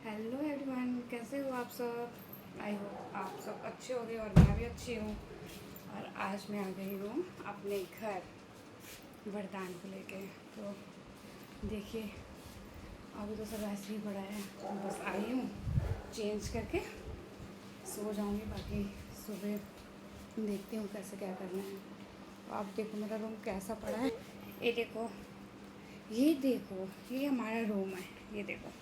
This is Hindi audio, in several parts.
हेलो एवरीवन, कैसे हो आप सब। आई होप आप सब अच्छे होंगे और मैं भी अच्छी हूँ। और आज मैं आ गई हूँ अपने घर वरदान को लेके। तो देखिए, अभी तो सब ऐसे ही पड़ा है, तो बस आई हूँ, चेंज करके सो जाऊँगी। बाकी सुबह देखती हूँ कैसे क्या करना है। तो आप देखो मेरा रूम कैसा पड़ा है। ये देखो, ये देखो, ये हमारा रूम है। ये देखो,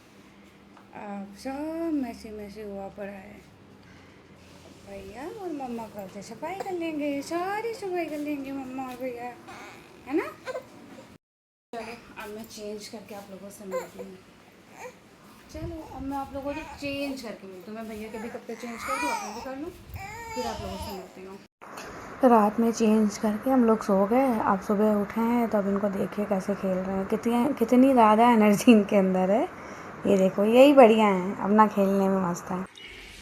अब सब मैसे मैसे हुआ पड़ा है। भैया और मम्मा कल से सफाई कर लेंगे, सारी सफाई कर लेंगे मम्मा और भैया, है ना। चलो अब मैं चेंज करके आप लोगों से मिलती हूँ। चलो अब मैं आप लोगों से चेंज करके मिलती हूँ। मैं भैया के भी कपड़े चेंज कर दूँ, अपने भी कर लूँ, फिर आप लोगों से मिलती हूँ। रात में चेंज करके हम लोग सो गए। अब सुबह उठे हैं तो अब इनको देखिए कैसे खेल रहे हैं। कितनी कितनी ज़्यादा एनर्जी इनके अंदर है। ये देखो, यही बढ़िया है, अपना खेलने में मस्त है।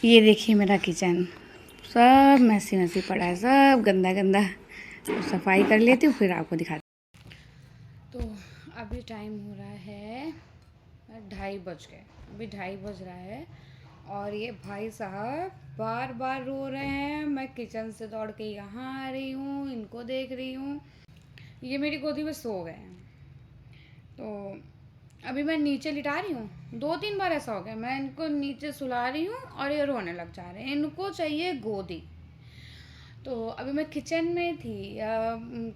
ये देखिए मेरा किचन, सब मैसी मैसी पड़ा है, सब गंदा गंदा। तो सफाई कर लेती हूँ, फिर आपको दिखाती हूँ। तो अभी टाइम हो रहा है 2:30 बज गए। अभी 2:30 बज रहा है और ये भाई साहब बार बार रो रहे हैं। मैं किचन से दौड़ के यहाँ आ रही हूँ, इनको देख रही हूँ। ये मेरी गोदी में सो गए हैं। तो अभी मैं नीचे लिटा रही हूँ, 2-3 बार ऐसा हो गया, मैं इनको नीचे सुला रही हूँ और ये रोने लग जा रहे हैं। इनको चाहिए गोदी। तो अभी मैं किचन में थी,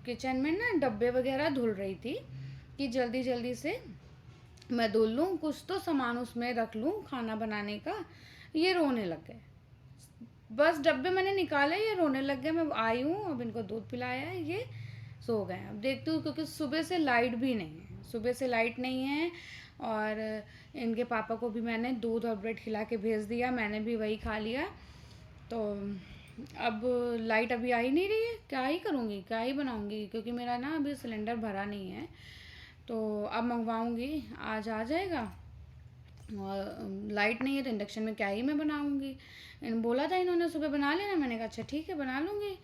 किचन में ना डब्बे वगैरह धुल रही थी कि जल्दी जल्दी से मैं धुल लूँ, कुछ तो सामान उसमें रख लूँ खाना बनाने का। ये रोने लग गए, बस डब्बे मैंने निकाले ये रोने लग गए। मैं आई हूँ, अब इनको दूध पिलाया है, ये सो गए। अब देखती हूँ, क्योंकि सुबह से लाइट भी नहीं है, सुबह से लाइट नहीं है। और इनके पापा को भी मैंने दूध और ब्रेड खिला के भेज दिया, मैंने भी वही खा लिया। तो अब लाइट अभी आ ही नहीं रही है, क्या ही करूँगी, क्या ही बनाऊँगी, क्योंकि मेरा ना अभी सिलेंडर भरा नहीं है। तो अब मंगवाऊँगी, आज आ जाएगा। और लाइट नहीं है तो इंडक्शन में क्या ही मैं बनाऊँगी। इन बोला था इन्होंने सुबह बना लेना, मैंने कहा अच्छा ठीक है बना लूँगी।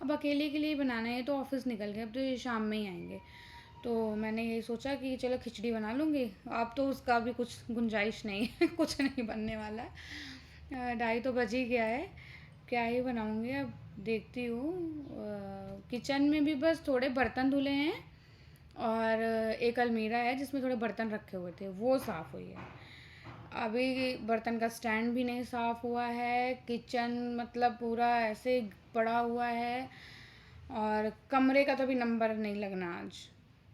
अब अकेले के लिए बनाना है, तो ऑफिस निकल गए, अब तो ये शाम में ही आएंगे। तो मैंने यही सोचा कि चलो खिचड़ी बना लूँगी। अब तो उसका भी कुछ गुंजाइश नहीं है कुछ नहीं बनने वाला। 2:30 तो बज ही गया है, क्या ही बनाऊँगी अब देखती हूँ। किचन में भी बस थोड़े बर्तन धुले हैं और एक अलमीरा है जिसमें थोड़े बर्तन रखे हुए थे, वो साफ़ हुई है। अभी बर्तन का स्टैंड भी नहीं साफ़ हुआ है। किचन मतलब पूरा ऐसे पड़ा हुआ है। और कमरे का तो भी नंबर नहीं लगना आज।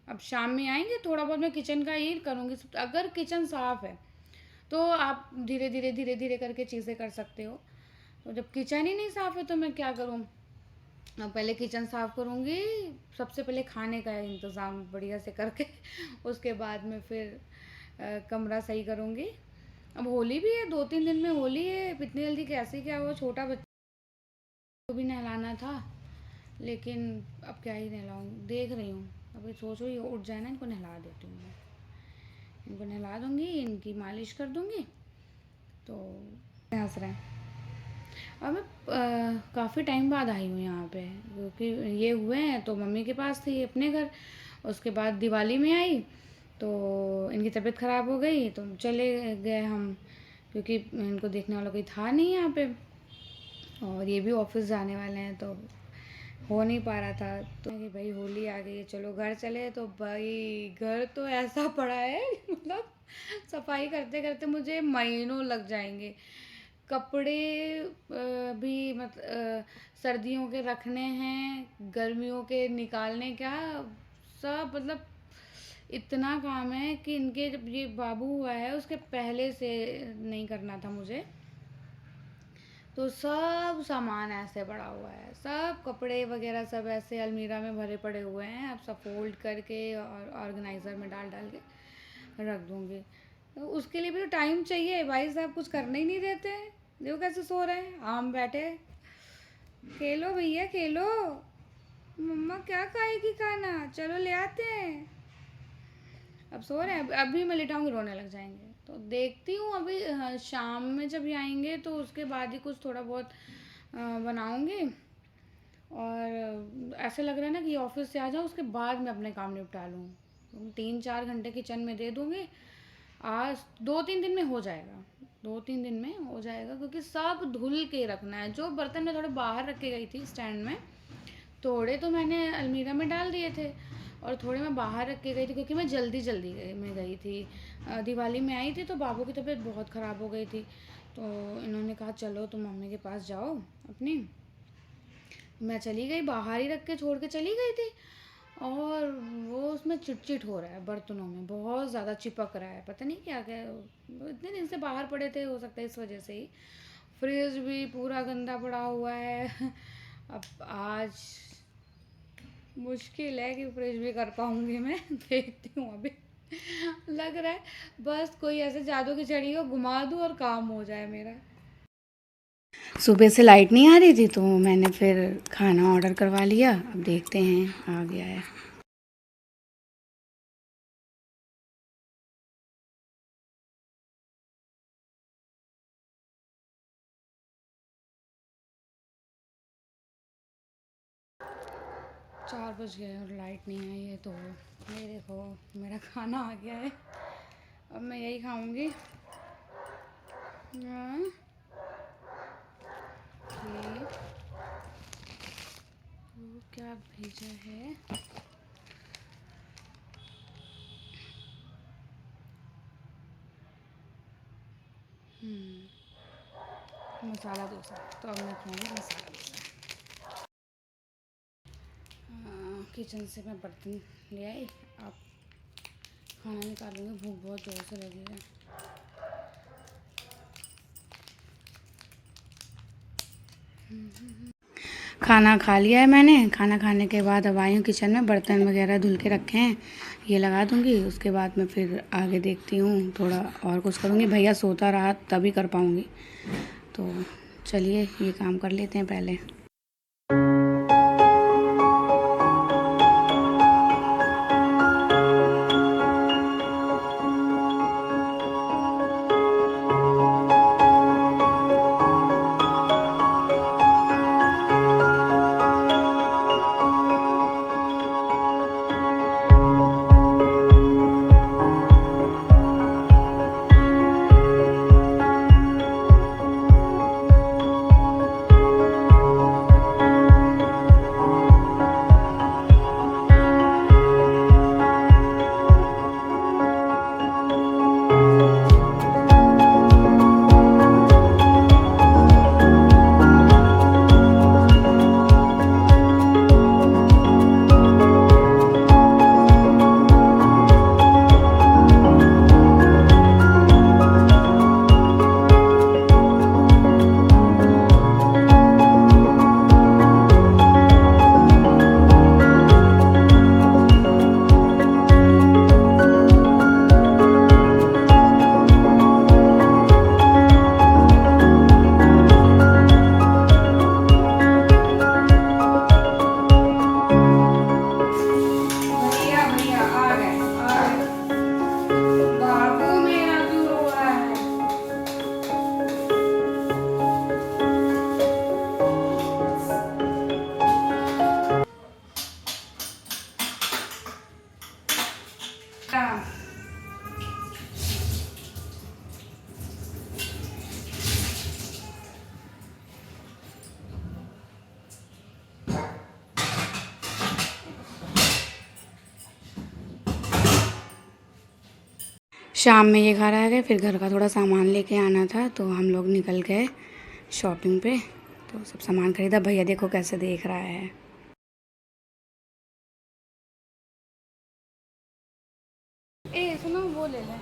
अब शाम में आएंगे, थोड़ा बहुत मैं किचन का ही करूँगी। अगर किचन साफ़ है तो आप धीरे धीरे धीरे धीरे करके चीज़ें कर सकते हो। तो जब किचन ही नहीं साफ़ है तो मैं क्या करूँ। अब पहले किचन साफ़ करूँगी, सबसे पहले खाने का इंतज़ाम बढ़िया से करके उसके बाद में फिर कमरा सही करूँगी। अब होली भी है, 2-3 दिन में होली है, इतनी जल्दी कैसे क्या हुआ। छोटा बच्चा को भी नहलाना था, लेकिन अब क्या ही नहलाऊँ, देख रही हूँ। अभी सोच रही हूँ उठ जाए ना, इनको नहला देती हूँ मैं। इनको नहला दूँगी, इनकी मालिश कर दूँगी। तो हंस रहे हैं। अब मैं काफ़ी टाइम बाद आई हूँ यहाँ पे, क्योंकि ये हुए हैं तो मम्मी के पास थी अपने घर। उसके बाद दिवाली में आई तो इनकी तबीयत ख़राब हो गई तो चले गए हम, क्योंकि इनको देखने वाला कोई था नहीं यहाँ पे। और ये भी ऑफिस जाने वाले हैं तो हो नहीं पा रहा था। तो कि भाई होली आ गई है, चलो घर चले। तो भाई घर तो ऐसा पड़ा है मतलब सफाई करते करते मुझे महीनों लग जाएंगे। कपड़े भी सर्दियों के रखने हैं, गर्मियों के निकालने, क्या सब मतलब इतना काम है कि इनके जब ये बाबू हुआ है उसके पहले से नहीं करना था मुझे। तो सब सामान ऐसे पड़ा हुआ है, सब कपड़े वगैरह सब ऐसे अलमीरा में भरे पड़े हुए हैं। अब सब फोल्ड करके और ऑर्गेनाइज़र में डाल डाल के रख दूँगी। तो उसके लिए भी तो टाइम चाहिए, भाई साहब कुछ करने ही नहीं देते हैं। देखो कैसे सो रहे हैं, आम बैठे। खेलो भैया खेलो, मम्मा क्या खाएगी खाना, चलो ले आते हैं। अब सो रहे हैं, अभी मैं लेटाऊंगी रोने लग जाएंगे। तो देखती हूँ अभी शाम में जब ये आएंगे तो उसके बाद ही कुछ थोड़ा बहुत बनाऊंगी। और ऐसे लग रहा है ना कि ऑफिस से आ जाऊँ उसके बाद मैं अपने काम निपटा लूँ। 3-4 घंटे किचन में दे दूँगी, आज 2-3 दिन में हो जाएगा। 2-3 दिन में हो जाएगा, क्योंकि सब धुल के रखना है। जो बर्तन मैं थोड़े बाहर रख के गई थी स्टैंड में, थोड़े तो मैंने अलमीरा में डाल दिए थे और थोड़े मैं बाहर रख के गई थी, क्योंकि मैं जल्दी में गई थी। दिवाली में आई थी तो बाबू की तबीयत बहुत ख़राब हो गई थी, तो इन्होंने कहा चलो तुम मम्मी के पास जाओ अपनी। मैं चली गई, बाहर ही रख के छोड़ के चली गई थी, और वो उसमें चिटचिट हो रहा है, बर्तनों में बहुत ज़्यादा चिपक रहा है। पता नहीं क्या क्या, इतने दिन से बाहर पड़े थे, हो सकता है इस वजह से ही। फ्रिज भी पूरा गंदा पड़ा हुआ है। अब आज मुश्किल है कि फ्रिज भी कर पाऊँगी मैं। देखती हूँ अभी। लग रहा है बस कोई ऐसे जादू की छड़ी को घुमा दूँ और काम हो जाए मेरा। सुबह से लाइट नहीं आ रही थी, तो मैंने फिर खाना ऑर्डर करवा लिया। अब देखते हैं आ गया है। चार बज गए और लाइट नहीं आई है, तो ये देखो मेरा खाना आ गया है। अब मैं यही खाऊंगी। ये तो क्या भेजा है, मसाला डोसा। तो अब मैं खाऊंगी मसाला डोसा। किचन से मैं बर्तन ले आई, अब खाना निकालूंगी। भूख बहुत ज़ोर से लगी है। खाना खा लिया है मैंने। खाना खाने के बाद अब आई हूँ किचन में, बर्तन वगैरह धुल के रखे हैं, ये लगा दूँगी। उसके बाद मैं फिर आगे देखती हूँ, थोड़ा और कुछ करूँगी। भैया सोता रहा तभी कर पाऊँगी, तो चलिए ये काम कर लेते हैं पहले। शाम में ये घर आ गए, फिर घर का थोड़ा सामान लेके आना था, तो हम लोग निकल गए शॉपिंग पे। तो सब सामान खरीदा। भैया देखो कैसे देख रहा है। ए सुनो, वो ले ले।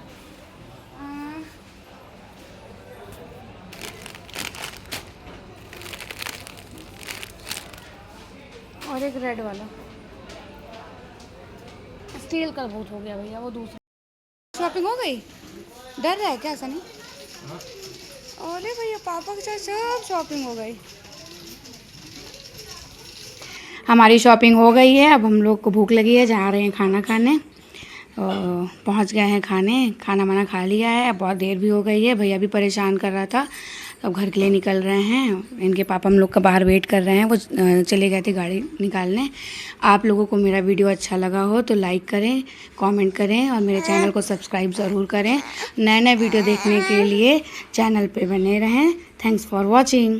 और एक रेड वाला स्टील का बहुत हो गया भैया, वो दूसरा। शॉपिंग हो गई? डर रहा है क्या सनी? अरे भैया पापा के साथ सब शॉपिंग हो गई। हमारी शॉपिंग हो गई है। अब हम लोग को भूख लगी है, जा रहे हैं खाना खाने। पहुंच गए हैं खाना वाना खा लिया है। अब बहुत देर भी हो गई है। भैया भी परेशान कर रहा था, अब घर के लिए निकल रहे हैं। इनके पापा हम लोग का बाहर वेट कर रहे हैं, वो चले गए थे गाड़ी निकालने। आप लोगों को मेरा वीडियो अच्छा लगा हो तो लाइक करें, कमेंट करें और मेरे चैनल को सब्सक्राइब ज़रूर करें। नए नए वीडियो देखने के लिए चैनल पे बने रहें। Thanks for watching.